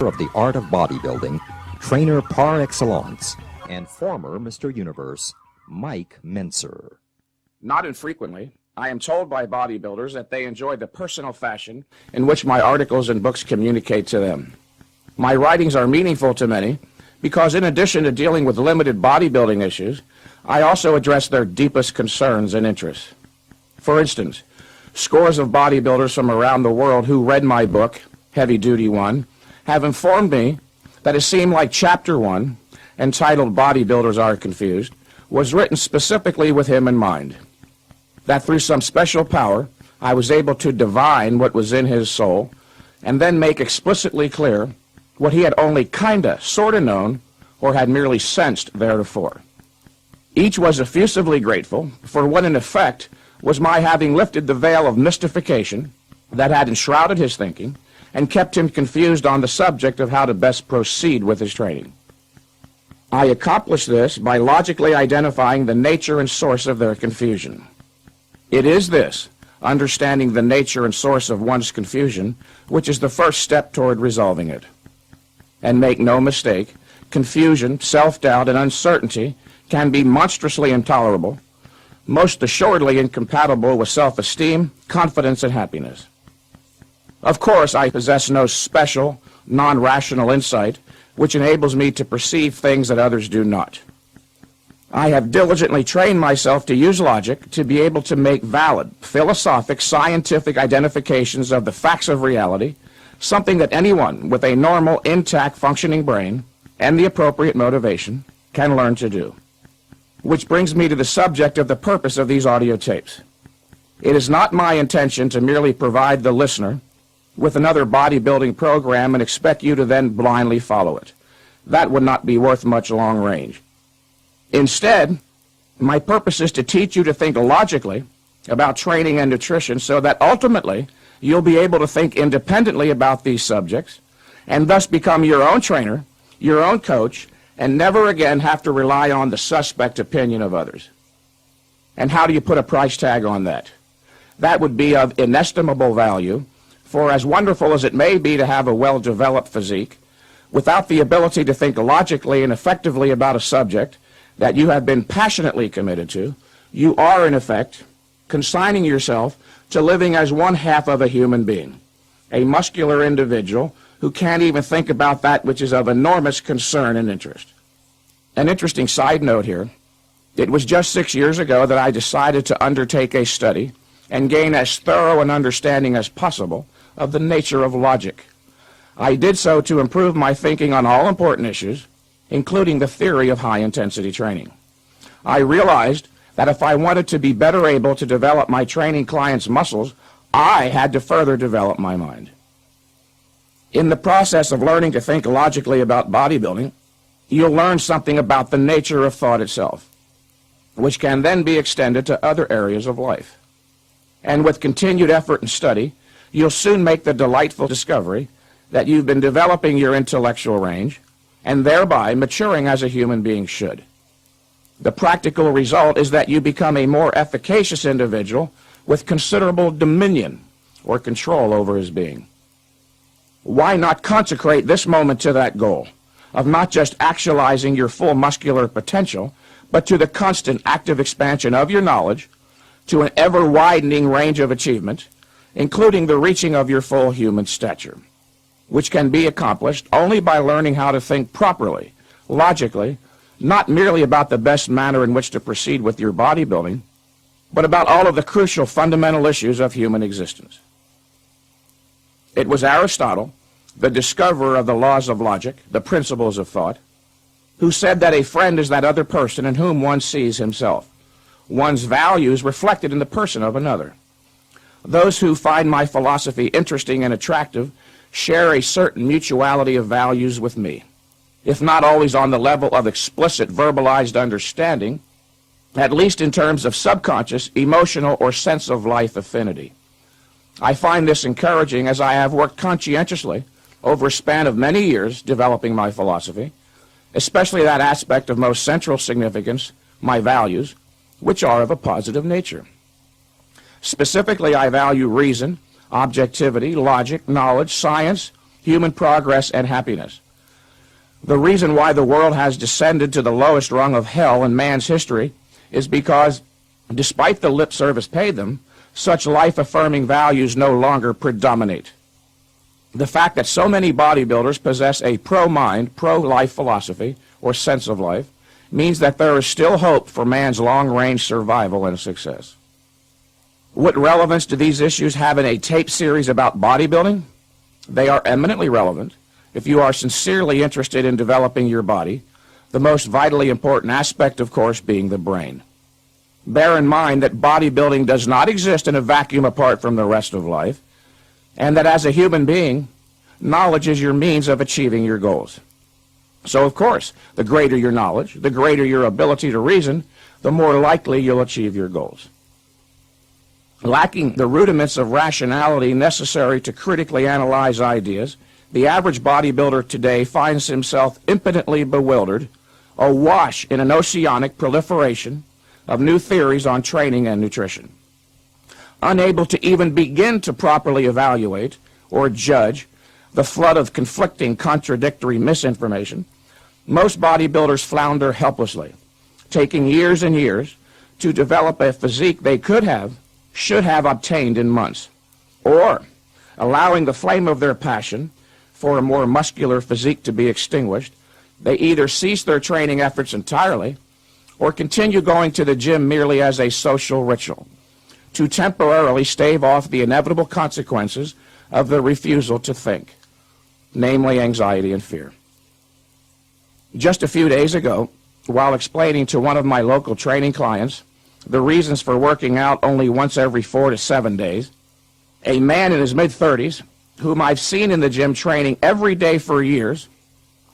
of the art of bodybuilding, trainer par excellence, and former Mr. Universe, Mike Mentzer. Not infrequently, I am told by bodybuilders that they enjoy the personal fashion in which my articles and books communicate to them. My writings are meaningful to many because in addition to dealing with limited bodybuilding issues, I also address their deepest concerns and interests. For instance, scores of bodybuilders from around the world who read my book, Heavy Duty 1, have informed me that it seemed like Chapter 1, entitled Bodybuilders Are Confused, was written specifically with him in mind. That through some special power, I was able to divine what was in his soul and then make explicitly clear what he had only kinda, sorta known or had merely sensed theretofore. Each was effusively grateful for what in effect was my having lifted the veil of mystification that had enshrouded his thinking and kept him confused on the subject of how to best proceed with his training. I accomplished this by logically identifying the nature and source of their confusion. It is this, understanding the nature and source of one's confusion, which is the first step toward resolving it. And make no mistake, confusion, self-doubt, and uncertainty can be monstrously intolerable, most assuredly incompatible with self-esteem, confidence, and happiness. Of course, I possess no special, non-rational insight which enables me to perceive things that others do not. I have diligently trained myself to use logic to be able to make valid, philosophic, scientific identifications of the facts of reality, something that anyone with a normal, intact, functioning brain and the appropriate motivation can learn to do. Which brings me to the subject of the purpose of these audio tapes. It is not my intention to merely provide the listener with another bodybuilding program and expect you to then blindly follow it. That would not be worth much long range. Instead, my purpose is to teach you to think logically about training and nutrition so that ultimately you'll be able to think independently about these subjects and thus become your own trainer, your own coach, and never again have to rely on the suspect opinion of others. And how do you put a price tag on that? That would be of inestimable value, for as wonderful as it may be to have a well-developed physique, without the ability to think logically and effectively about a subject that you have been passionately committed to, you are in effect consigning yourself to living as one half of a human being, a muscular individual who can't even think about that which is of enormous concern and interest. An interesting side note here, it was just 6 years ago that I decided to undertake a study and gain as thorough an understanding as possible of the nature of logic. I did so to improve my thinking on all important issues, including the theory of high-intensity training. I realized that if I wanted to be better able to develop my training clients' muscles, I had to further develop my mind. In the process of learning to think logically about bodybuilding, you'll learn something about the nature of thought itself, which can then be extended to other areas of life. And with continued effort and study, you'll soon make the delightful discovery that you've been developing your intellectual range and thereby maturing as a human being should. The practical result is that you become a more efficacious individual with considerable dominion or control over his being. Why not consecrate this moment to that goal of not just actualizing your full muscular potential, but to the constant active expansion of your knowledge to an ever-widening range of achievement, including the reaching of your full human stature, which can be accomplished only by learning how to think properly, logically, not merely about the best manner in which to proceed with your bodybuilding, but about all of the crucial fundamental issues of human existence. It was Aristotle, the discoverer of the laws of logic, the principles of thought, who said that a friend is that other person in whom one sees himself, one's values reflected in the person of another. Those who find my philosophy interesting and attractive share a certain mutuality of values with me, if not always on the level of explicit verbalized understanding, at least in terms of subconscious, emotional, or sense of life affinity. I find this encouraging as I have worked conscientiously over a span of many years developing my philosophy, especially that aspect of most central significance, my values, which are of a positive nature. Specifically, I value reason, objectivity, logic, knowledge, science, human progress, and happiness. The reason why the world has descended to the lowest rung of hell in man's history is because, despite the lip service paid them, such life-affirming values no longer predominate. The fact that so many bodybuilders possess a pro-mind, pro-life philosophy, or sense of life, means that there is still hope for man's long-range survival and success. What relevance do these issues have in a tape series about bodybuilding? They are eminently relevant if you are sincerely interested in developing your body, the most vitally important aspect, of course, being the brain. Bear in mind that bodybuilding does not exist in a vacuum apart from the rest of life, and that as a human being, knowledge is your means of achieving your goals. So, of course, the greater your knowledge, the greater your ability to reason, the more likely you'll achieve your goals. Lacking the rudiments of rationality necessary to critically analyze ideas, the average bodybuilder today finds himself impotently bewildered, awash in an oceanic proliferation of new theories on training and nutrition. Unable to even begin to properly evaluate or judge the flood of conflicting, contradictory misinformation, most bodybuilders flounder helplessly, taking years and years to develop a physique they should have obtained in months, or allowing the flame of their passion for a more muscular physique to be extinguished, they either cease their training efforts entirely or continue going to the gym merely as a social ritual to temporarily stave off the inevitable consequences of the refusal to think, namely anxiety and fear. Just a few days ago, while explaining to one of my local training clients the reasons for working out only once every 4 to 7 days, a man in his mid-30s, whom I've seen in the gym training every day for years,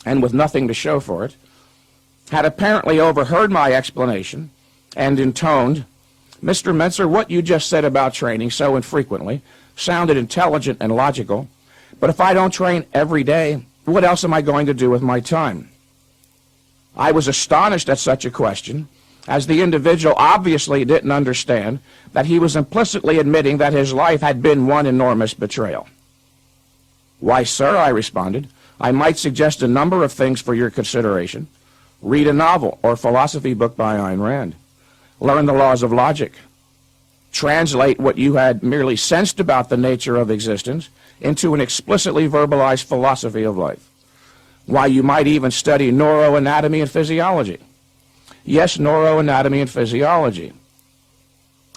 and with nothing to show for it, had apparently overheard my explanation and intoned, "Mr. Mentzer, what you just said about training so infrequently sounded intelligent and logical, but if I don't train every day, what else am I going to do with my time?" I was astonished at such a question, as the individual obviously didn't understand that he was implicitly admitting that his life had been one enormous betrayal. "Why, sir," I responded, "I might suggest a number of things for your consideration. Read a novel or philosophy book by Ayn Rand. Learn the laws of logic. Translate what you had merely sensed about the nature of existence into an explicitly verbalized philosophy of life. Why, you might even study neuroanatomy and physiology. Yes, neuroanatomy and physiology.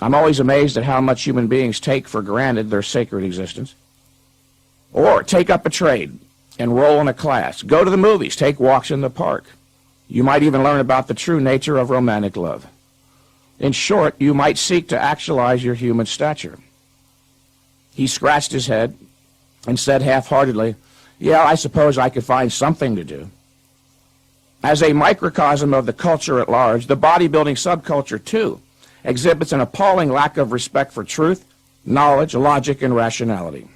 I'm always amazed at how much human beings take for granted their sacred existence. Or take up a trade, enroll in a class, go to the movies, take walks in the park. You might even learn about the true nature of romantic love. In short, you might seek to actualize your human stature." He scratched his head and said half-heartedly, "Yeah, I suppose I could find something to do." As a microcosm of the culture at large, the bodybuilding subculture, too, exhibits an appalling lack of respect for truth, knowledge, logic, and rationality.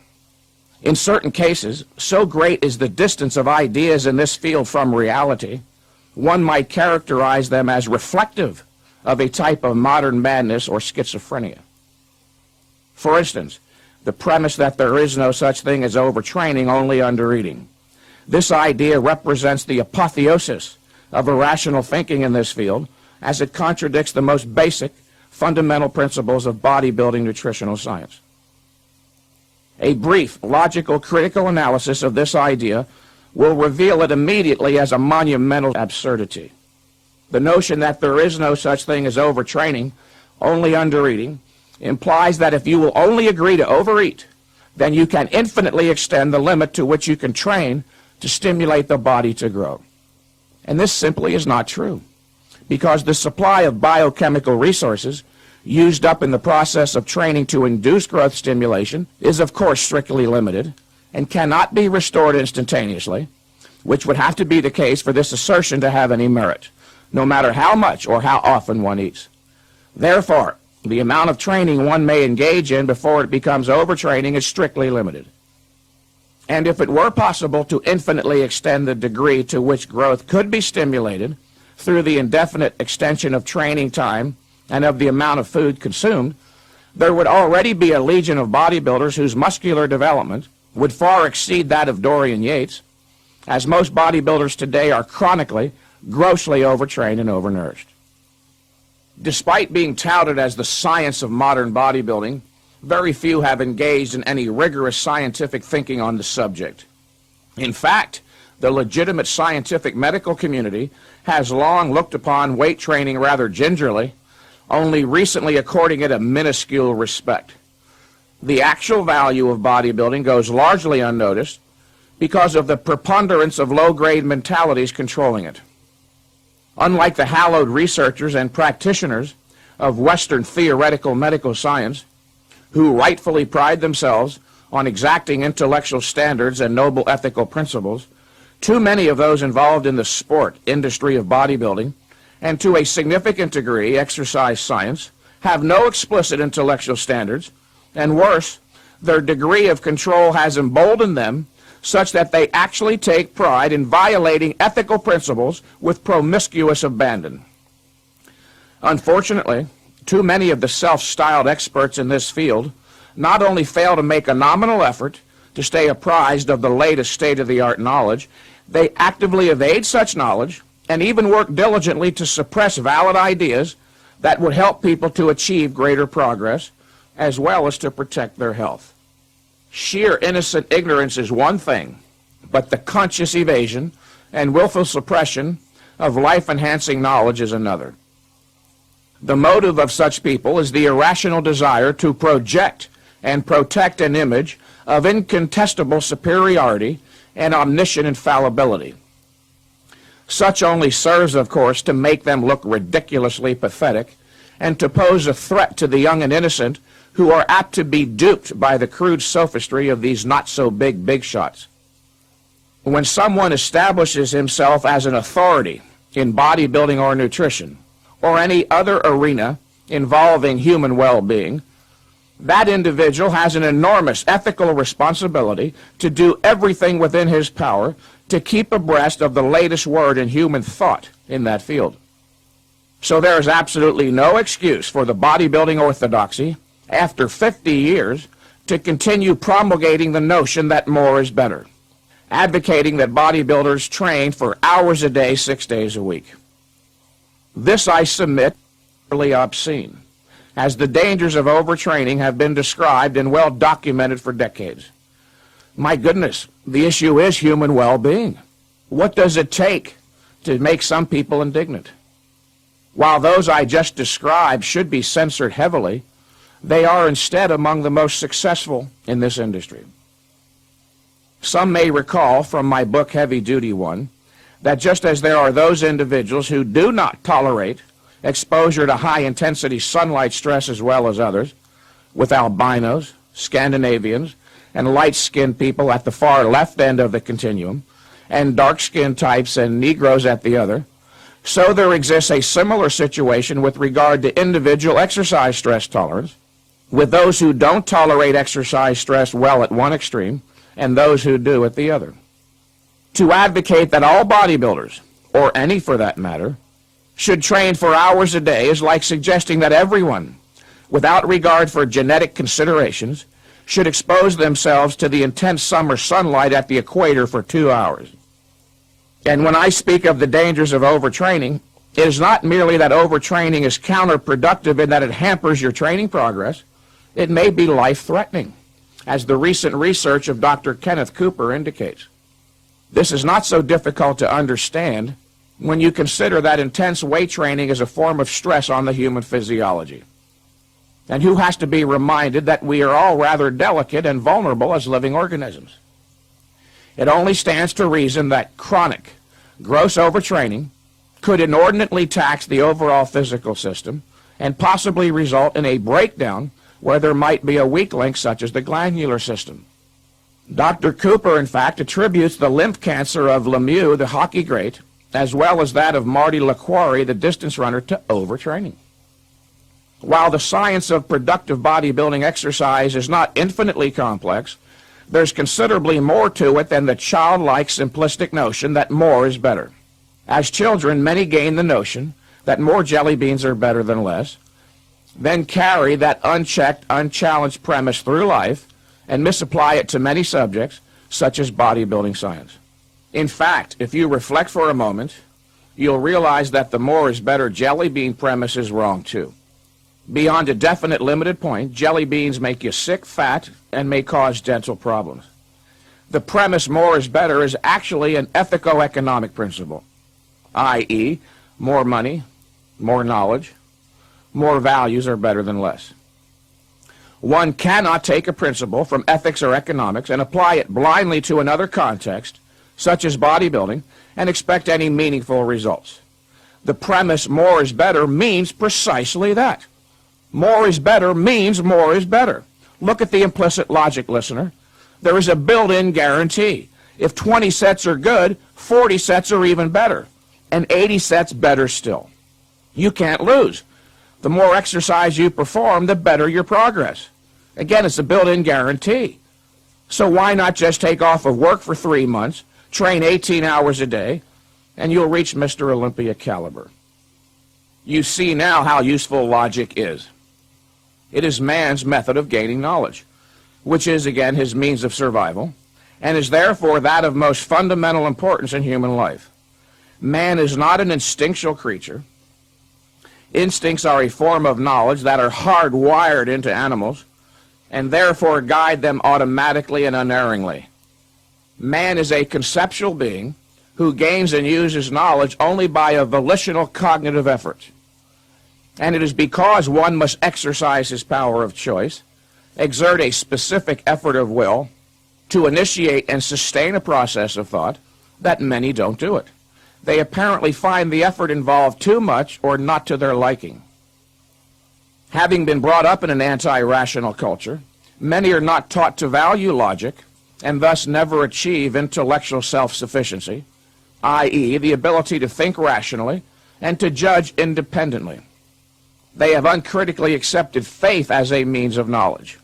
In certain cases, so great is the distance of ideas in this field from reality, one might characterize them as reflective of a type of modern madness or schizophrenia. For instance, the premise that there is no such thing as overtraining, only undereating. This idea represents the apotheosis of irrational thinking in this field, as it contradicts the most basic, fundamental principles of bodybuilding nutritional science. A brief, logical, critical analysis of this idea will reveal it immediately as a monumental absurdity. The notion that there is no such thing as overtraining, only undereating, implies that if you will only agree to overeat, then you can infinitely extend the limit to which you can train to stimulate the body to grow. And this simply is not true, because the supply of biochemical resources used up in the process of training to induce growth stimulation is, of course, strictly limited and cannot be restored instantaneously, which would have to be the case for this assertion to have any merit, no matter how much or how often one eats. Therefore, the amount of training one may engage in before it becomes overtraining is strictly limited. And if it were possible to infinitely extend the degree to which growth could be stimulated through the indefinite extension of training time and of the amount of food consumed, there would already be a legion of bodybuilders whose muscular development would far exceed that of Dorian Yates, as most bodybuilders today are chronically, grossly overtrained and overnourished. Despite being touted as the science of modern bodybuilding, very few have engaged in any rigorous scientific thinking on the subject. In fact, the legitimate scientific medical community has long looked upon weight training rather gingerly, only recently according it a minuscule respect. The actual value of bodybuilding goes largely unnoticed because of the preponderance of low-grade mentalities controlling it. Unlike the hallowed researchers and practitioners of Western theoretical medical science, who rightfully pride themselves on exacting intellectual standards and noble ethical principles, too many of those involved in the sport industry of bodybuilding, and to a significant degree exercise science, have no explicit intellectual standards, and worse, their degree of control has emboldened them such that they actually take pride in violating ethical principles with promiscuous abandon. Unfortunately, too many of the self-styled experts in this field not only fail to make a nominal effort to stay apprised of the latest state-of-the-art knowledge, they actively evade such knowledge and even work diligently to suppress valid ideas that would help people to achieve greater progress, as well as to protect their health. Sheer innocent ignorance is one thing, but the conscious evasion and willful suppression of life-enhancing knowledge is another. The motive of such people is the irrational desire to project and protect an image of incontestable superiority and omniscient infallibility. Such only serves, of course, to make them look ridiculously pathetic and to pose a threat to the young and innocent who are apt to be duped by the crude sophistry of these not-so-big big shots. When someone establishes himself as an authority in bodybuilding or nutrition, or any other arena involving human well-being, that individual has an enormous ethical responsibility to do everything within his power to keep abreast of the latest word in human thought in that field. So there is absolutely no excuse for the bodybuilding orthodoxy, after 50 years, to continue promulgating the notion that more is better, advocating that bodybuilders train for hours a day, 6 days a week. This, I submit, is really obscene, as the dangers of overtraining have been described and well documented for decades. My goodness, the issue is human well-being. What does it take to make some people indignant? While those I just described should be censored heavily, they are instead among the most successful in this industry. Some may recall from my book Heavy Duty One that just as there are those individuals who do not tolerate exposure to high-intensity sunlight stress as well as others, with albinos, Scandinavians, and light-skinned people at the far left end of the continuum, and dark-skinned types and Negroes at the other, so there exists a similar situation with regard to individual exercise stress tolerance, with those who don't tolerate exercise stress well at one extreme, and those who do at the other. To advocate that all bodybuilders, or any for that matter, should train for hours a day is like suggesting that everyone, without regard for genetic considerations, should expose themselves to the intense summer sunlight at the equator for 2 hours. And when I speak of the dangers of overtraining, it is not merely that overtraining is counterproductive in that it hampers your training progress. It may be life-threatening, as the recent research of Dr. Kenneth Cooper indicates. This is not so difficult to understand when you consider that intense weight training is a form of stress on the human physiology. And who has to be reminded that we are all rather delicate and vulnerable as living organisms? It only stands to reason that chronic, gross overtraining could inordinately tax the overall physical system and possibly result in a breakdown where there might be a weak link such as the glandular system. Dr. Cooper, in fact, attributes the lymph cancer of Lemieux, the hockey great, as well as that of Marty LaQuarrie, the distance runner, to overtraining. While the science of productive bodybuilding exercise is not infinitely complex, there's considerably more to it than the childlike simplistic notion that more is better. As children, many gain the notion that more jelly beans are better than less, then carry that unchecked, unchallenged premise through life, and misapply it to many subjects, such as bodybuilding science. In fact, if you reflect for a moment, you'll realize that the more is better jelly bean premise is wrong too. Beyond a definite limited point, jelly beans make you sick, fat, and may cause dental problems. The premise more is better is actually an ethico-economic principle, i.e., more money, more knowledge, more values are better than less. One cannot take a principle from ethics or economics and apply it blindly to another context, such as bodybuilding, and expect any meaningful results. The premise more is better means precisely that. More is better means more is better. Look at the implicit logic, listener. There is a built-in guarantee. If 20 sets are good, 40 sets are even better, and 80 sets better still. You can't lose. The more exercise you perform, the better your progress. Again, it's a built-in guarantee. So why not just take off of work for 3 months, train 18 hours a day, and you'll reach Mr. Olympia caliber. You see now how useful logic is. It is man's method of gaining knowledge, which is, again, his means of survival, and is therefore that of most fundamental importance in human life. Man is not an instinctual creature. Instincts are a form of knowledge that are hardwired into animals, and therefore guide them automatically and unerringly. Man is a conceptual being who gains and uses knowledge only by a volitional cognitive effort. And it is because one must exercise his power of choice, exert a specific effort of will, to initiate and sustain a process of thought, that many don't do it. They apparently find the effort involved too much or not to their liking. Having been brought up in an anti-rational culture, many are not taught to value logic and thus never achieve intellectual self-sufficiency, i.e., the ability to think rationally and to judge independently. They have uncritically accepted faith as a means of knowledge.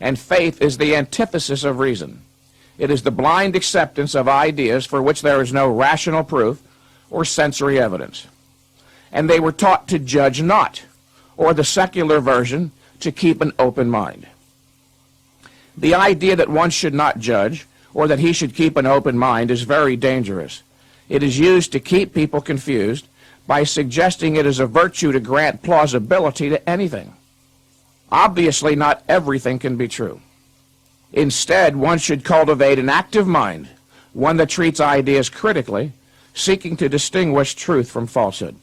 And faith is the antithesis of reason. It is the blind acceptance of ideas for which there is no rational proof or sensory evidence. And they were taught to judge not, or the secular version, to keep an open mind. The idea that one should not judge, or that he should keep an open mind, is very dangerous. It is used to keep people confused by suggesting it is a virtue to grant plausibility to anything. Obviously, not everything can be true. Instead, one should cultivate an active mind, one that treats ideas critically, seeking to distinguish truth from falsehood.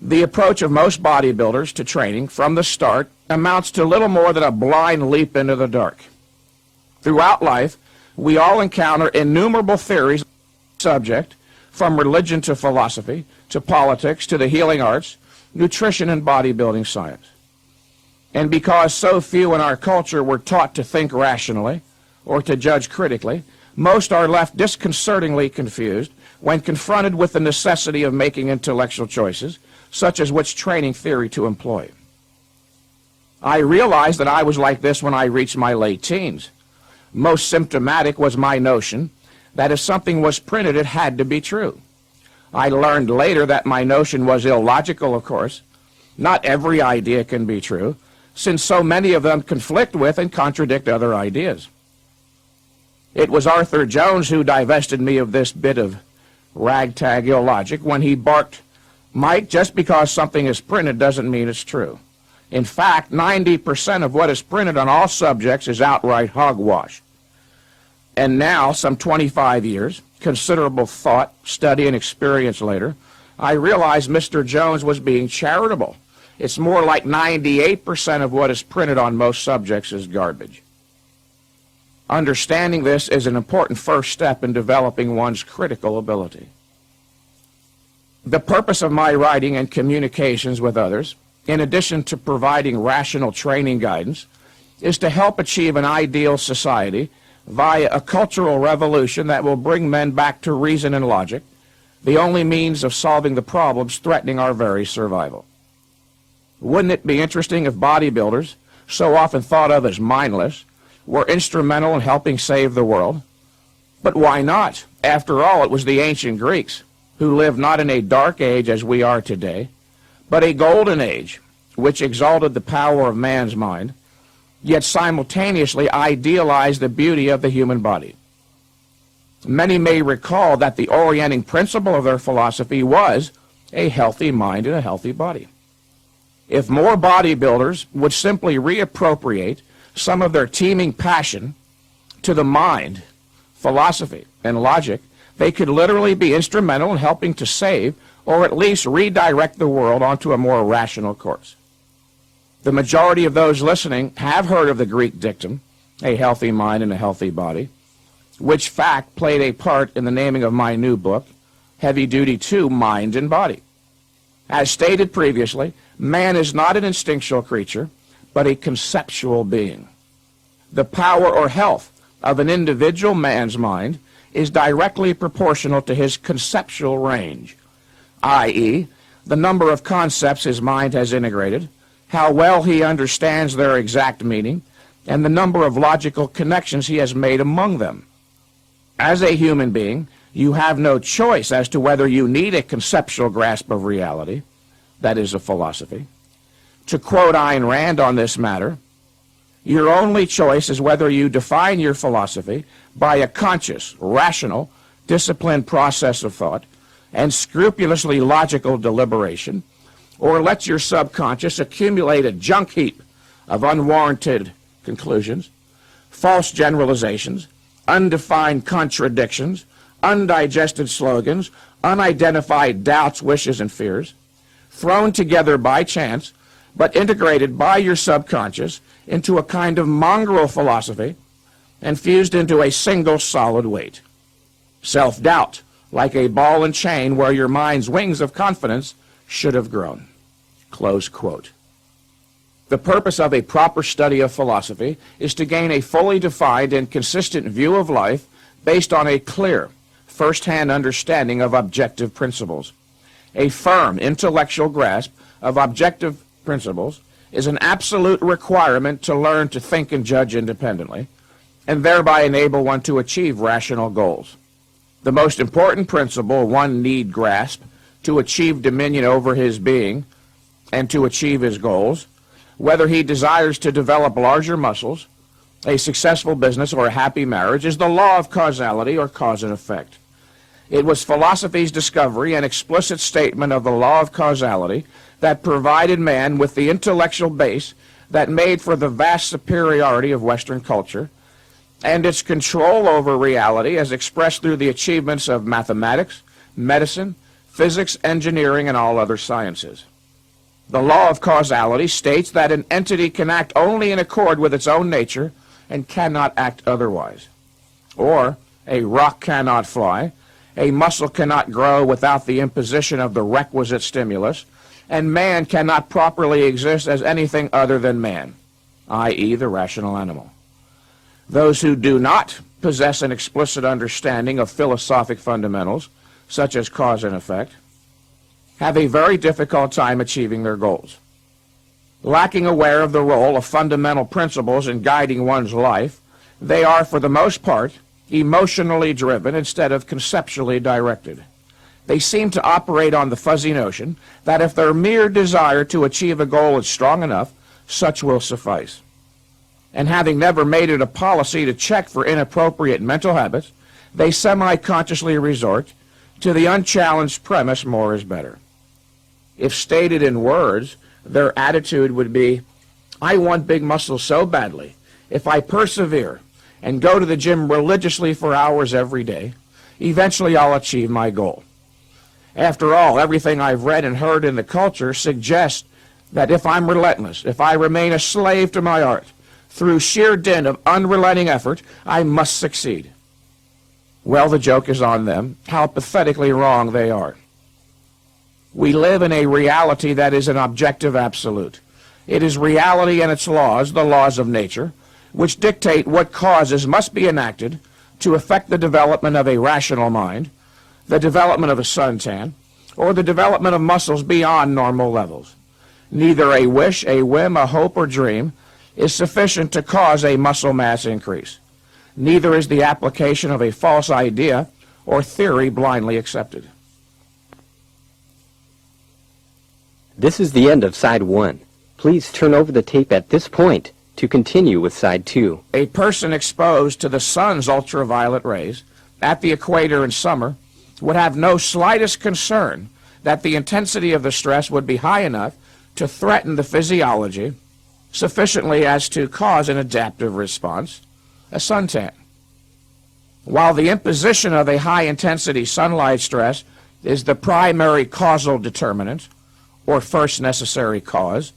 The approach of most bodybuilders to training from the start amounts to little more than a blind leap into the dark. Throughout life, we all encounter innumerable theories on the subject, from religion to philosophy, to politics, to the healing arts, nutrition, and bodybuilding science. And because so few in our culture were taught to think rationally or to judge critically, most are left disconcertingly confused when confronted with the necessity of making intellectual choices, such as which training theory to employ. I realized that I was like this when I reached my late teens. Most symptomatic was my notion that if something was printed, it had to be true. I learned later that my notion was illogical, of course. Not every idea can be true, since so many of them conflict with and contradict other ideas. It was Arthur Jones who divested me of this bit of ragtag illogic when he barked, "Mike, just because something is printed doesn't mean it's true. In fact, 90% of what is printed on all subjects is outright hogwash." And now, some 25 years, considerable thought, study, and experience later, I realized Mr. Jones was being charitable. It's more like 98% of what is printed on most subjects is garbage. Understanding this is an important first step in developing one's critical ability. The purpose of my writing and communications with others, in addition to providing rational training guidance, is to help achieve an ideal society via a cultural revolution that will bring men back to reason and logic, the only means of solving the problems threatening our very survival. Wouldn't it be interesting if bodybuilders, so often thought of as mindless, were instrumental in helping save the world? But why not? After all, it was the ancient Greeks who lived not in a dark age as we are today, but a golden age, which exalted the power of man's mind, yet simultaneously idealize the beauty of the human body. Many may recall that the orienting principle of their philosophy was a healthy mind and a healthy body. If more bodybuilders would simply reappropriate some of their teeming passion to the mind, philosophy, and logic, they could literally be instrumental in helping to save or at least redirect the world onto a more rational course. The majority of those listening have heard of the Greek dictum, a healthy mind and a healthy body, which fact played a part in the naming of my new book, Heavy Duty 2, Mind and Body. As stated previously, man is not an instinctual creature, but a conceptual being. The power or health of an individual man's mind is directly proportional to his conceptual range, i.e., the number of concepts his mind has integrated, how well he understands their exact meaning, and the number of logical connections he has made among them. As a human being, you have no choice as to whether you need a conceptual grasp of reality, that is a philosophy. To quote Ayn Rand on this matter, your only choice is whether you define your philosophy by a conscious, rational, disciplined process of thought and scrupulously logical deliberation, or let your subconscious accumulate a junk heap of unwarranted conclusions, false generalizations, undefined contradictions, undigested slogans, unidentified doubts, wishes, and fears, thrown together by chance, but integrated by your subconscious into a kind of mongrel philosophy and fused into a single solid weight. Self-doubt, like a ball and chain where your mind's wings of confidence should have grown. Close quote. The purpose of a proper study of philosophy is to gain a fully defined and consistent view of life based on a clear, first-hand understanding of objective principles. A firm intellectual grasp of objective principles is an absolute requirement to learn to think and judge independently, and thereby enable one to achieve rational goals. The most important principle one need grasp to achieve dominion over his being and to achieve his goals, whether he desires to develop larger muscles, a successful business, or a happy marriage, is the law of causality or cause and effect. It was philosophy's discovery and explicit statement of the law of causality that provided man with the intellectual base that made for the vast superiority of Western culture and its control over reality as expressed through the achievements of mathematics, medicine, physics, engineering, and all other sciences. The law of causality states that an entity can act only in accord with its own nature and cannot act otherwise. Or, a rock cannot fly, a muscle cannot grow without the imposition of the requisite stimulus, and man cannot properly exist as anything other than man, i.e., the rational animal. Those who do not possess an explicit understanding of philosophic fundamentals, such as cause and effect, have a very difficult time achieving their goals. Lacking aware of the role of fundamental principles in guiding one's life, they are, for the most part, emotionally driven instead of conceptually directed. They seem to operate on the fuzzy notion that if their mere desire to achieve a goal is strong enough, such will suffice. And having never made it a policy to check for inappropriate mental habits, they semi-consciously resort to the unchallenged premise, more is better. If stated in words, their attitude would be, I want big muscles so badly, if I persevere and go to the gym religiously for hours every day, eventually I'll achieve my goal. After all, everything I've read and heard in the culture suggests that if I'm relentless, if I remain a slave to my art, through sheer dint of unrelenting effort, I must succeed. Well, the joke is on them, how pathetically wrong they are. We live in a reality that is an objective absolute. It is reality and its laws, the laws of nature, which dictate what causes must be enacted to affect the development of a rational mind, the development of a suntan, or the development of muscles beyond normal levels. Neither a wish, a whim, a hope, or dream is sufficient to cause a muscle mass increase. Neither is the application of a false idea or theory blindly accepted. This is the end of side 1. Please turn over the tape at this point To continue with side 2. A person exposed to the sun's ultraviolet rays at the equator in summer would have no slightest concern that the intensity of the stress would be high enough to threaten the physiology sufficiently as to cause an adaptive response, a suntan. While the imposition of a high-intensity sunlight stress is the primary causal determinant, or first necessary cause,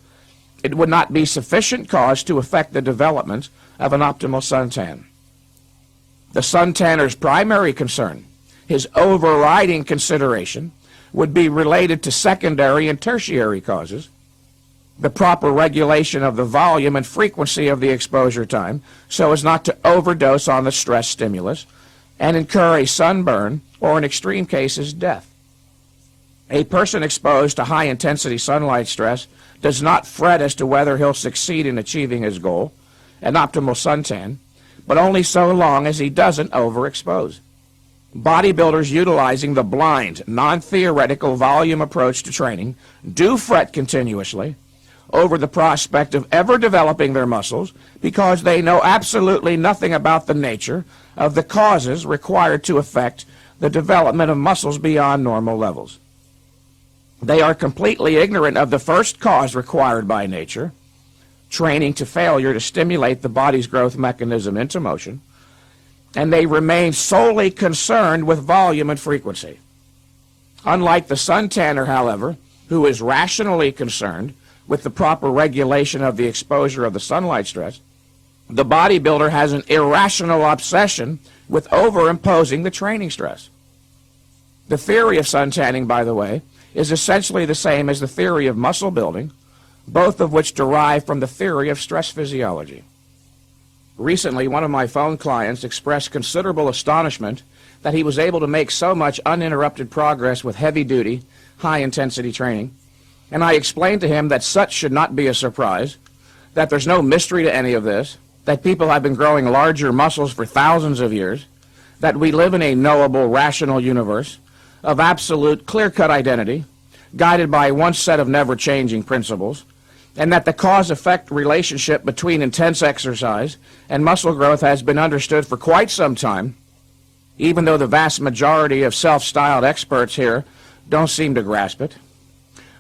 it would not be sufficient cause to affect the development of an optimal suntan. The suntanner's primary concern, his overriding consideration, would be related to secondary and tertiary causes, the proper regulation of the volume and frequency of the exposure time so as not to overdose on the stress stimulus and incur a sunburn or, in extreme cases, death. A person exposed to high-intensity sunlight stress does not fret as to whether he'll succeed in achieving his goal, an optimal suntan, but only so long as he doesn't overexpose. Bodybuilders utilizing the blind, non-theoretical volume approach to training do fret continuously over the prospect of ever developing their muscles because they know absolutely nothing about the nature of the causes required to affect the development of muscles beyond normal levels. They are completely ignorant of the first cause required by nature, training to failure to stimulate the body's growth mechanism into motion, and they remain solely concerned with volume and frequency. Unlike the suntanner, however, who is rationally concerned with the proper regulation of the exposure of the sunlight stress, the bodybuilder has an irrational obsession with overimposing the training stress. The theory of suntanning, by the way, is essentially the same as the theory of muscle building, both of which derive from the theory of stress physiology. Recently, one of my phone clients expressed considerable astonishment that he was able to make so much uninterrupted progress with heavy-duty, high-intensity training, and I explained to him that such should not be a surprise, that there's no mystery to any of this, that people have been growing larger muscles for thousands of years, that we live in a knowable, rational universe of absolute, clear-cut identity, guided by one set of never-changing principles, and that the cause-effect relationship between intense exercise and muscle growth has been understood for quite some time, even though the vast majority of self-styled experts here don't seem to grasp it.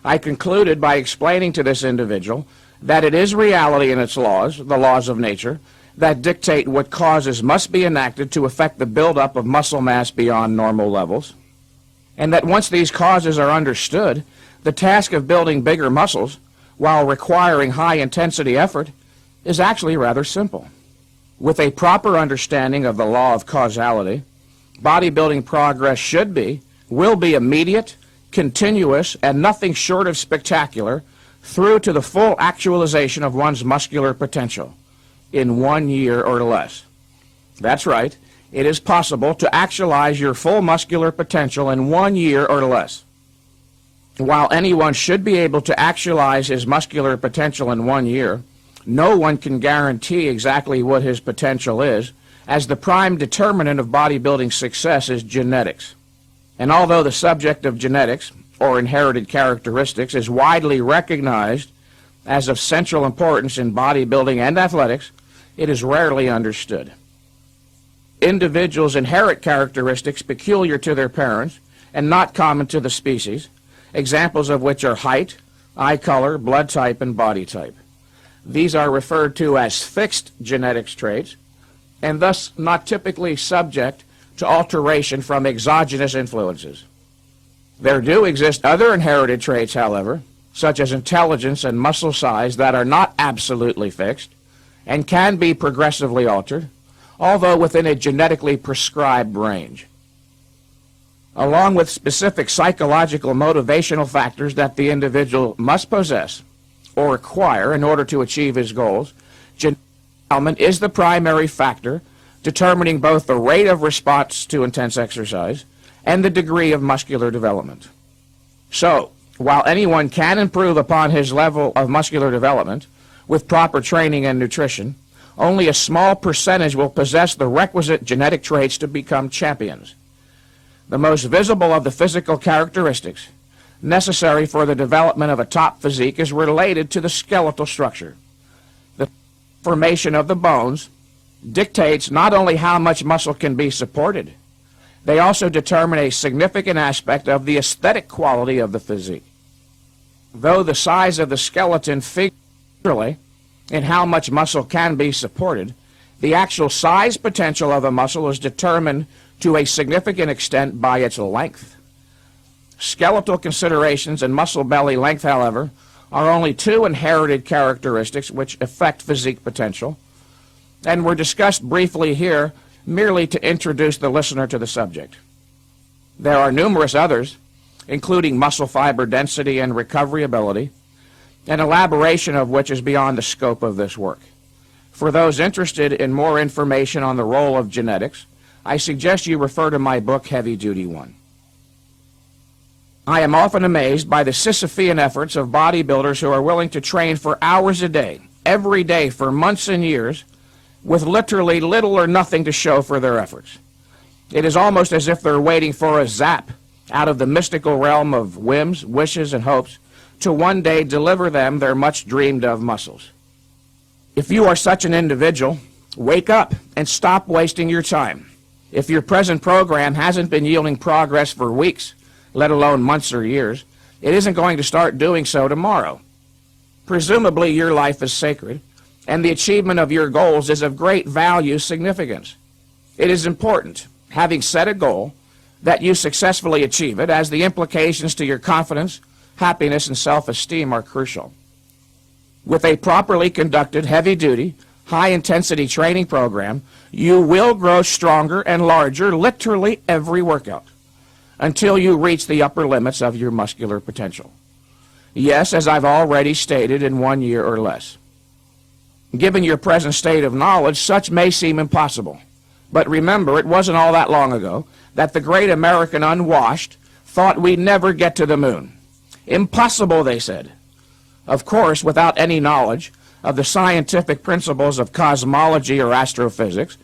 I concluded by explaining to this individual that it is reality and its laws, the laws of nature, that dictate what causes must be enacted to affect the buildup of muscle mass beyond normal levels, and that once these causes are understood, the task of building bigger muscles, while requiring high-intensity effort, is actually rather simple. With a proper understanding of the law of causality, bodybuilding progress should be, will be immediate, continuous, and nothing short of spectacular through to the full actualization of one's muscular potential in 1 year or less. That's right. It is possible to actualize your full muscular potential in 1 year or less. While anyone should be able to actualize his muscular potential in 1 year, no one can guarantee exactly what his potential is, as the prime determinant of bodybuilding success is genetics. And although the subject of genetics, or inherited characteristics, is widely recognized as of central importance in bodybuilding and athletics, it is rarely understood. Individuals inherit characteristics peculiar to their parents and not common to the species, examples of which are height, eye color, blood type, and body type. These are referred to as fixed genetics traits, and thus not typically subject to alteration from exogenous influences. There do exist other inherited traits, however, such as intelligence and muscle size, that are not absolutely fixed and can be progressively altered, although within a genetically prescribed range. Along with specific psychological motivational factors that the individual must possess or acquire in order to achieve his goals, genetic endowment is the primary factor determining both the rate of response to intense exercise and the degree of muscular development. So, while anyone can improve upon his level of muscular development with proper training and nutrition, only a small percentage will possess the requisite genetic traits to become champions. The most visible of the physical characteristics necessary for the development of a top physique is related to the skeletal structure. The formation of the bones dictates not only how much muscle can be supported, they also determine a significant aspect of the aesthetic quality of the physique. Though the size of the skeleton figures in how much muscle can be supported, the actual size potential of a muscle is determined to a significant extent by its length. Skeletal considerations and muscle belly length, however, are only two inherited characteristics which affect physique potential, and were discussed briefly here merely to introduce the listener to the subject. There are numerous others, including muscle fiber density and recovery ability, an elaboration of which is beyond the scope of this work. For those interested in more information on the role of genetics, I suggest you refer to my book, Heavy Duty 1. I am often amazed by the Sisyphean efforts of bodybuilders who are willing to train for hours a day, every day for months and years, with literally little or nothing to show for their efforts. It is almost as if they're waiting for a zap out of the mystical realm of whims, wishes, and hopes to one day deliver them their much dreamed of muscles. If you are such an individual, wake up and stop wasting your time. If your present program hasn't been yielding progress for weeks, let alone months or years, it isn't going to start doing so tomorrow. Presumably your life is sacred, and the achievement of your goals is of great value significance. It is important, having set a goal, that you successfully achieve it, as the implications to your confidence, happiness, and self-esteem are crucial. With a properly conducted, heavy-duty, high-intensity training program, you will grow stronger and larger literally every workout, until you reach the upper limits of your muscular potential. Yes, as I've already stated, in 1 year or less. Given your present state of knowledge, such may seem impossible. But remember, it wasn't all that long ago that the great American unwashed thought we'd never get to the moon. Impossible, they said. Of course, without any knowledge of the scientific principles of cosmology or astrophysics,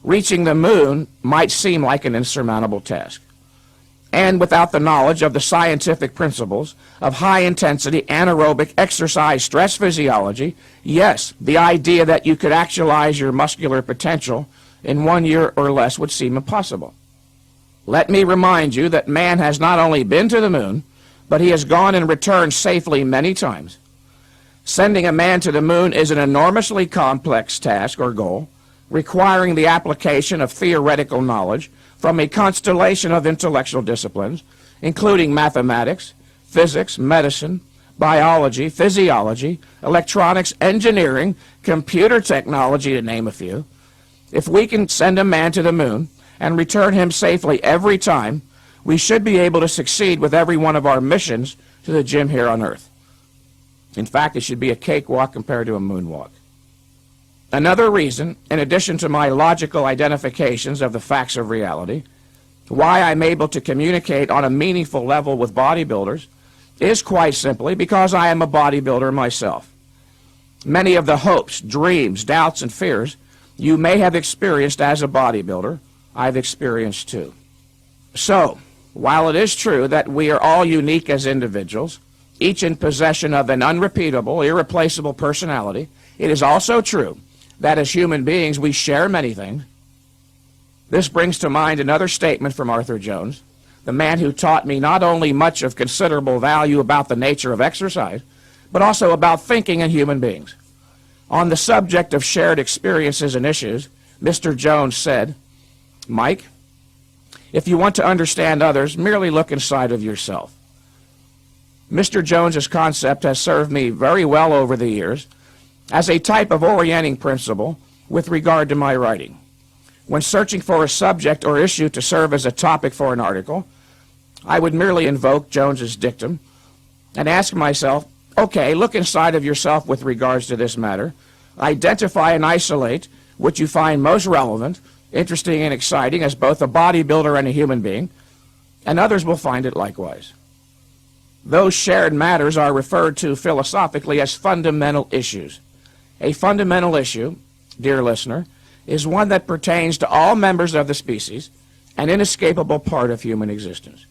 reaching the moon might seem like an insurmountable task. And without the knowledge of the scientific principles of high-intensity anaerobic exercise stress physiology, yes, the idea that you could actualize your muscular potential in 1 year or less would seem impossible. Let me remind you that man has not only been to the moon, but he has gone and returned safely many times. Sending a man to the moon is an enormously complex task or goal, requiring the application of theoretical knowledge from a constellation of intellectual disciplines, including mathematics, physics, medicine, biology, physiology, electronics, engineering, computer technology, to name a few. If we can send a man to the moon and return him safely every time, we should be able to succeed with every one of our missions to the gym here on Earth. In fact, it should be a cakewalk compared to a moonwalk. Another reason, in addition to my logical identifications of the facts of reality, why I'm able to communicate on a meaningful level with bodybuilders is quite simply because I am a bodybuilder myself. Many of the hopes, dreams, doubts, and fears you may have experienced as a bodybuilder, I've experienced too. So, while it is true that we are all unique as individuals, each in possession of an unrepeatable, irreplaceable personality, it is also true that as human beings we share many things. This brings to mind another statement from Arthur Jones, the man who taught me not only much of considerable value about the nature of exercise, but also about thinking in human beings. On the subject of shared experiences and issues, Mr. Jones said, "Mike, if you want to understand others, merely look inside of yourself." Mr. Jones's concept has served me very well over the years as a type of orienting principle with regard to my writing. When searching for a subject or issue to serve as a topic for an article, I would merely invoke Jones's dictum and ask myself, okay, look inside of yourself with regards to this matter, identify and isolate what you find most relevant, interesting, and exciting as both a bodybuilder and a human being, and others will find it likewise. Those shared matters are referred to philosophically as fundamental issues. A fundamental issue, dear listener, is one that pertains to all members of the species, an inescapable part of human existence.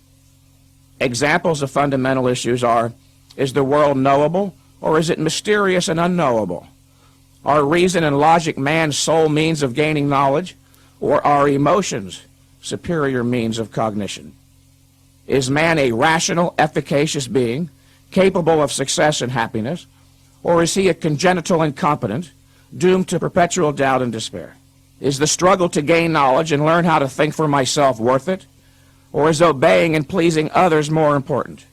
Examples of fundamental issues are, is the world knowable, or is it mysterious and unknowable? Are reason and logic man's sole means of gaining knowledge, or are emotions superior means of cognition? Is man a rational, efficacious being, capable of success and happiness, or is he a congenital incompetent, doomed to perpetual doubt and despair? Is the struggle to gain knowledge and learn how to think for myself worth it, or is obeying and pleasing others more important?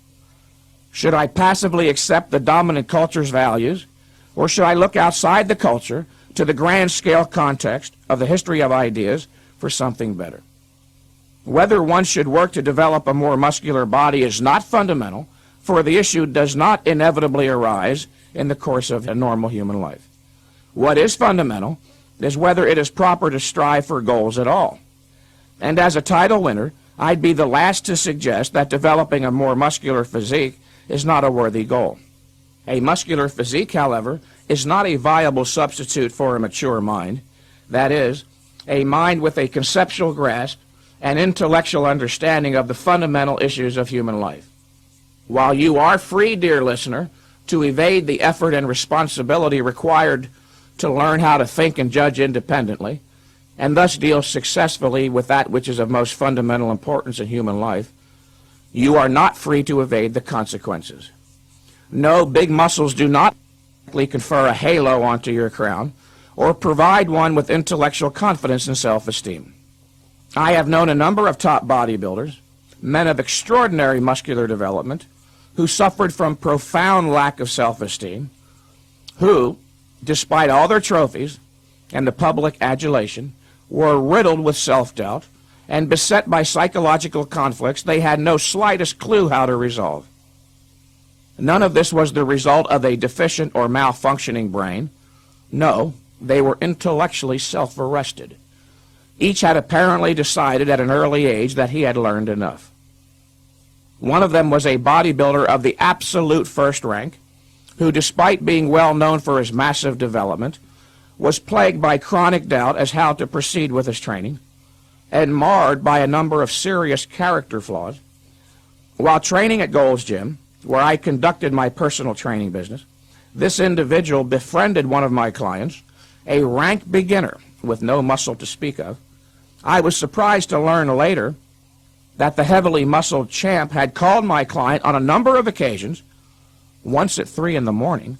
Should I passively accept the dominant culture's values, or should I look outside the culture to the grand-scale context of the history of ideas for something better? Whether one should work to develop a more muscular body is not fundamental, for the issue does not inevitably arise in the course of a normal human life. What is fundamental is whether it is proper to strive for goals at all. And as a title winner, I'd be the last to suggest that developing a more muscular physique is not a worthy goal. A muscular physique, however, is not a viable substitute for a mature mind. That is, a mind with a conceptual grasp and intellectual understanding of the fundamental issues of human life. While you are free, dear listener, to evade the effort and responsibility required to learn how to think and judge independently, and thus deal successfully with that which is of most fundamental importance in human life, you are not free to evade the consequences. No, big muscles do not confer a halo onto your crown or provide one with intellectual confidence and self-esteem. I have known a number of top bodybuilders, men of extraordinary muscular development, who suffered from profound lack of self-esteem, who, despite all their trophies and the public adulation, were riddled with self-doubt and beset by psychological conflicts they had no slightest clue how to resolve. None of this was the result of a deficient or malfunctioning brain. No, they were intellectually self-arrested. Each had apparently decided at an early age that he had learned enough. One of them was a bodybuilder of the absolute first rank, who, despite being well known for his massive development, was plagued by chronic doubt as how to proceed with his training, and marred by a number of serious character flaws. While training at Gold's Gym, where I conducted my personal training business, this individual befriended one of my clients, a rank beginner with no muscle to speak of. I was surprised to learn later that the heavily muscled champ had called my client on a number of occasions, once at 3 in the morning,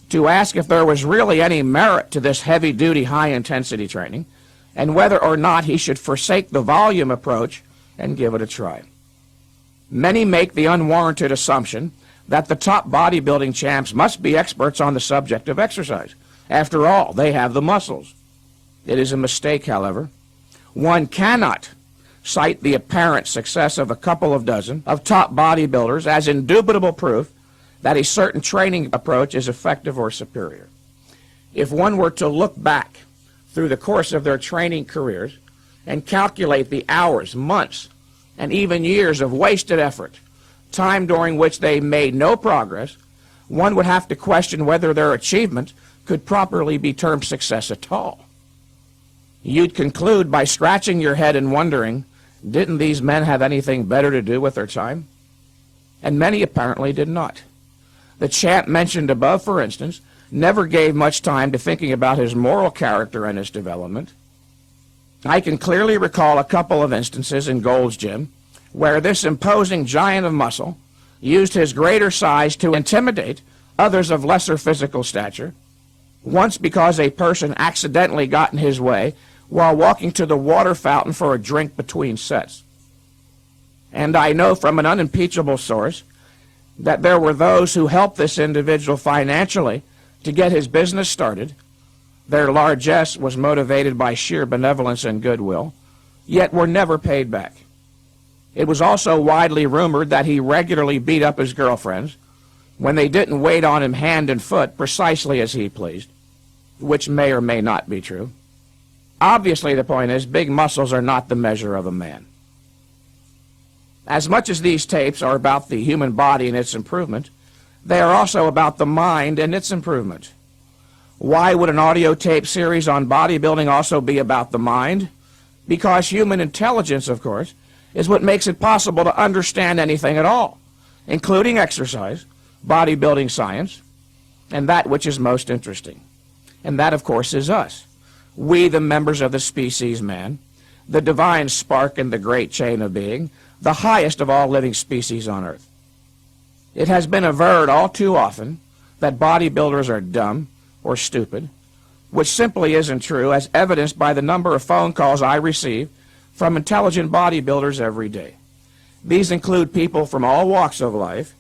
to ask if there was really any merit to this heavy-duty, high-intensity training, and whether or not he should forsake the volume approach and give it a try. Many make the unwarranted assumption that the top bodybuilding champs must be experts on the subject of exercise. After all, they have the muscles. It is a mistake, however. One cannot cite the apparent success of a couple of dozen of top bodybuilders as indubitable proof that a certain training approach is effective or superior. If one were to look back through the course of their training careers and calculate the hours, months, and even years of wasted effort, time during which they made no progress, one would have to question whether their achievement could properly be termed success at all. You'd conclude by scratching your head and wondering, didn't these men have anything better to do with their time? And many apparently did not. The champ mentioned above, for instance, never gave much time to thinking about his moral character and his development. I can clearly recall a couple of instances in Gold's Gym where this imposing giant of muscle used his greater size to intimidate others of lesser physical stature, once because a person accidentally got in his way while walking to the water fountain for a drink between sets. And I know from an unimpeachable source that there were those who helped this individual financially to get his business started. Their largesse was motivated by sheer benevolence and goodwill, yet were never paid back. It was also widely rumored that he regularly beat up his girlfriends when they didn't wait on him hand and foot precisely as he pleased, which may or may not be true. Obviously, the point is, big muscles are not the measure of a man. As much as these tapes are about the human body and its improvement, they are also about the mind and its improvement. Why would an audio tape series on bodybuilding also be about the mind? Because human intelligence, of course, is what makes it possible to understand anything at all, including exercise, bodybuilding science, and that which is most interesting. and that, of course, is us. We, the members of the species man, the divine spark in the great chain of being, the highest of all living species on earth. It has been averred all too often that bodybuilders are dumb or stupid, which simply isn't true, as evidenced by the number of phone calls I receive from intelligent bodybuilders every day. These include people from all walks of life,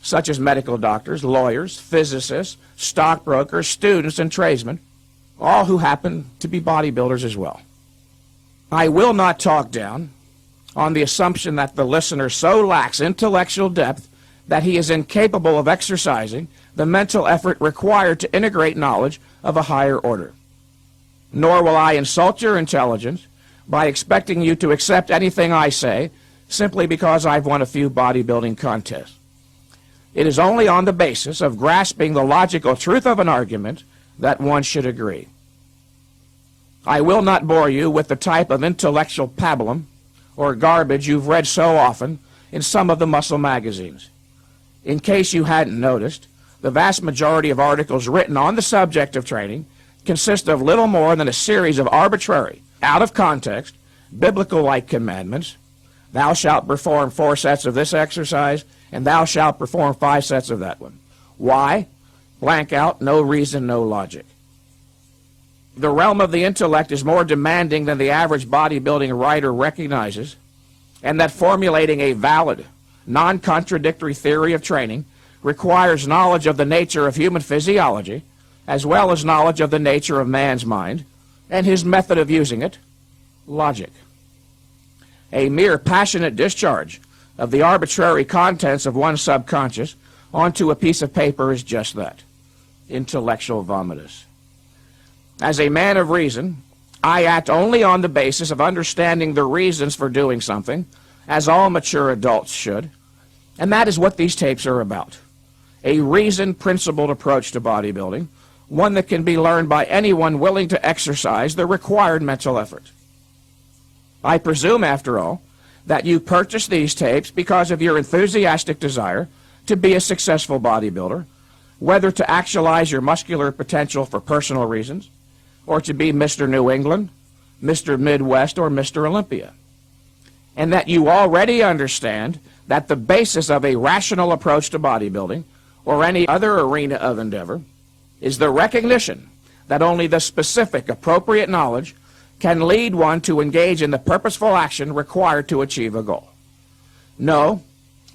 such as medical doctors, lawyers, physicists, stockbrokers, students, and tradesmen, all who happen to be bodybuilders as well. I will not talk down on the assumption that the listener so lacks intellectual depth that he is incapable of exercising the mental effort required to integrate knowledge of a higher order. Nor will I insult your intelligence by expecting you to accept anything I say simply because I've won a few bodybuilding contests. It is only on the basis of grasping the logical truth of an argument that one should agree. I will not bore you with the type of intellectual pablum or garbage you've read so often in some of the muscle magazines. In case you hadn't noticed, the vast majority of articles written on the subject of training consist of little more than a series of arbitrary, out of context, biblical-like commandments. Thou shalt perform 4 sets of this exercise, and thou shalt perform 5 sets of that one. Why? Blank out, no reason, no logic. The realm of the intellect is more demanding than the average bodybuilding writer recognizes, and that formulating a valid, non-contradictory theory of training requires knowledge of the nature of human physiology, as well as knowledge of the nature of man's mind, and his method of using it, logic. A mere passionate discharge of the arbitrary contents of one's subconscious onto a piece of paper is just that, intellectual vomitus. As a man of reason, I act only on the basis of understanding the reasons for doing something, as all mature adults should, and that is what these tapes are about. A reasoned, principled approach to bodybuilding, one that can be learned by anyone willing to exercise the required mental effort. I presume, after all, that you purchased these tapes because of your enthusiastic desire to be a successful bodybuilder, whether to actualize your muscular potential for personal reasons, or to be Mr. New England, Mr. Midwest, or Mr. Olympia, and that you already understand that the basis of a rational approach to bodybuilding, or any other arena of endeavor, is the recognition that only the specific, appropriate knowledge can lead one to engage in the purposeful action required to achieve a goal. No,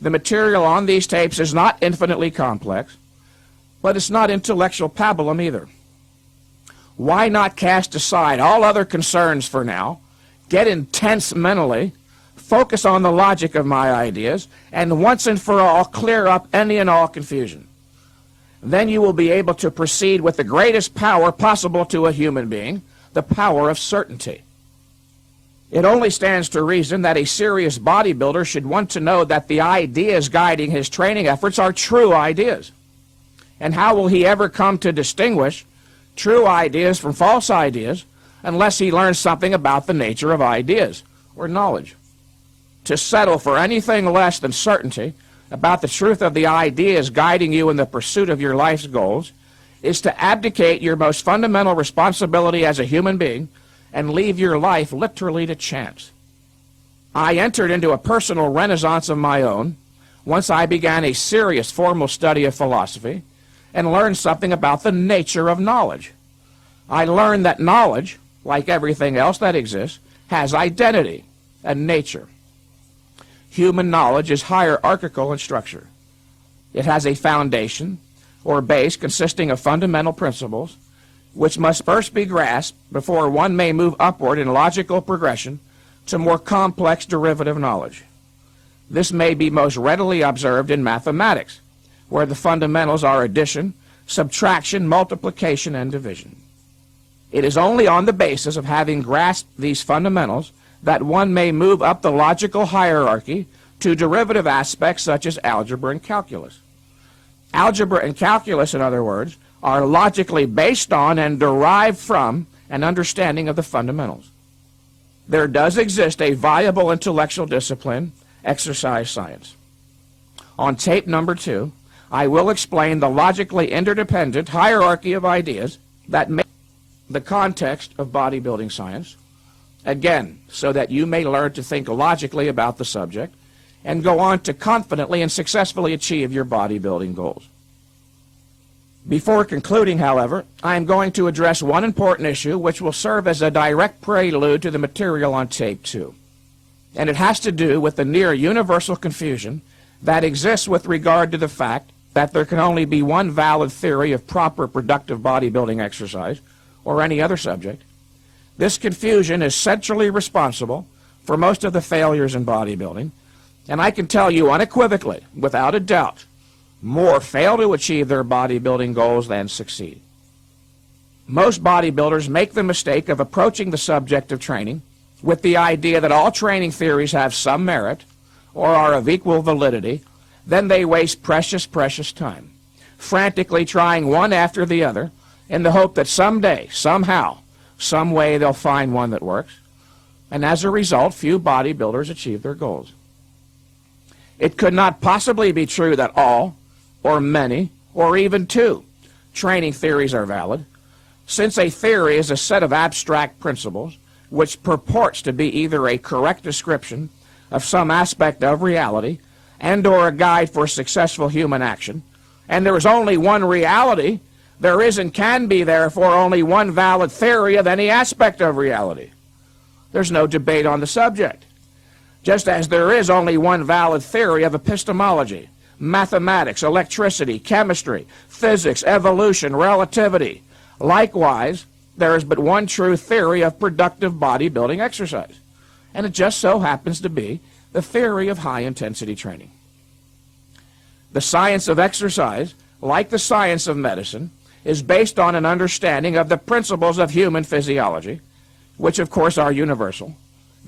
the material on these tapes is not infinitely complex, but it's not intellectual pablum either. Why not cast aside all other concerns for now, get intense mentally, focus on the logic of my ideas, and once and for all clear up any and all confusion? Then you will be able to proceed with the greatest power possible to a human being, the power of certainty. It only stands to reason that a serious bodybuilder should want to know that the ideas guiding his training efforts are true ideas. And how will he ever come to distinguish true ideas from false ideas unless he learns something about the nature of ideas, or knowledge? To settle for anything less than certainty about the truth of the ideas guiding you in the pursuit of your life's goals is to abdicate your most fundamental responsibility as a human being and leave your life literally to chance. I entered into a personal renaissance of my own once I began a serious formal study of philosophy and learned something about the nature of knowledge. I learned that knowledge, like everything else that exists, has identity and nature. Human knowledge is hierarchical in structure. It has a foundation or base consisting of fundamental principles which must first be grasped before one may move upward in logical progression to more complex derivative knowledge. This may be most readily observed in mathematics, where the fundamentals are addition, subtraction, multiplication, and division. It is only on the basis of having grasped these fundamentals that one may move up the logical hierarchy to derivative aspects such as algebra and calculus. Algebra and calculus, in other words, are logically based on and derived from an understanding of the fundamentals. There does exist a viable intellectual discipline, exercise science. On tape number 2, I will explain the logically interdependent hierarchy of ideas that make the context of bodybuilding science, again, so that you may learn to think logically about the subject and go on to confidently and successfully achieve your bodybuilding goals. Before concluding, however, I am going to address one important issue which will serve as a direct prelude to the material on tape 2. And it has to do with the near universal confusion that exists with regard to the fact that there can only be one valid theory of proper productive bodybuilding exercise or any other subject. This confusion is centrally responsible for most of the failures in bodybuilding, and I can tell you unequivocally, without a doubt, more fail to achieve their bodybuilding goals than succeed. Most bodybuilders make the mistake of approaching the subject of training with the idea that all training theories have some merit or are of equal validity. Then they waste precious, precious time, frantically trying one after the other in the hope that someday, somehow, some way they'll find one that works. And as a result, few bodybuilders achieve their goals. It could not possibly be true that all, or many, or even two training theories are valid, since a theory is a set of abstract principles which purports to be either a correct description of some aspect of reality and or a guide for successful human action, and there is only one reality. There is and can be, therefore, only one valid theory of any aspect of reality. There's no debate on the subject. Just as there is only one valid theory of epistemology, mathematics, electricity, chemistry, physics, evolution, relativity. Likewise, there is but one true theory of productive bodybuilding exercise, and it just so happens to be the theory of high-intensity training. The science of exercise, like the science of medicine, is based on an understanding of the principles of human physiology, which of course are universal,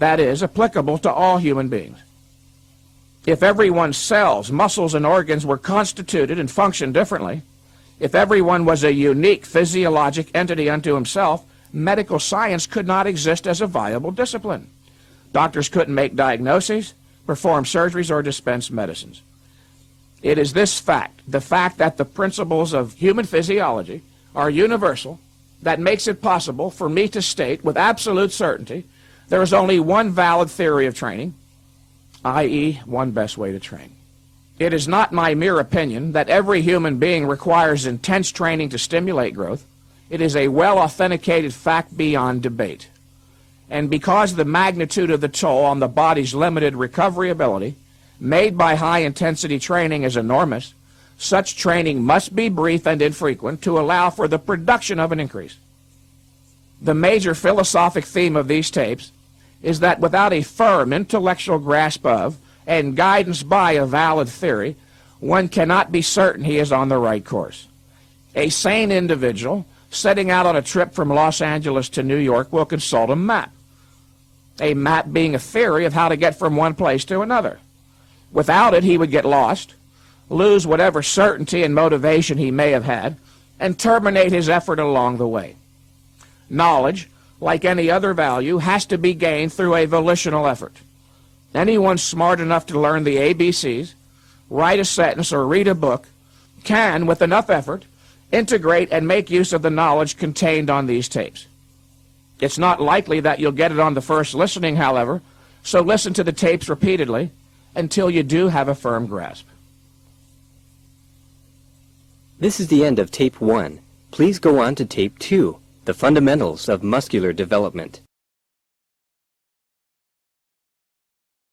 that is, applicable to all human beings. If everyone's cells, muscles, and organs were constituted and functioned differently, if everyone was a unique physiologic entity unto himself, medical science could not exist as a viable discipline. Doctors couldn't make diagnoses, perform surgeries, or dispense medicines. It is this fact, the fact that the principles of human physiology are universal, that makes it possible for me to state with absolute certainty there is only one valid theory of training, i.e., one best way to train. It is not my mere opinion that every human being requires intense training to stimulate growth. It is a well-authenticated fact beyond debate. And because the magnitude of the toll on the body's limited recovery ability made by high-intensity training is enormous, such training must be brief and infrequent to allow for the production of an increase. The major philosophic theme of these tapes is that without a firm intellectual grasp of and guidance by a valid theory, one cannot be certain he is on the right course. A sane individual setting out on a trip from Los Angeles to New York will consult a map being a theory of how to get from one place to another. Without it, he would get lost, lose whatever certainty and motivation he may have had, and terminate his effort along the way. Knowledge, like any other value, has to be gained through a volitional effort. Anyone smart enough to learn the ABCs, write a sentence, or read a book can, with enough effort, integrate and make use of the knowledge contained on these tapes. It's not likely that you'll get it on the first listening, however, so listen to the tapes repeatedly until you do have a firm grasp. This is the end of Tape 1. Please go on to Tape 2, The Fundamentals of Muscular Development.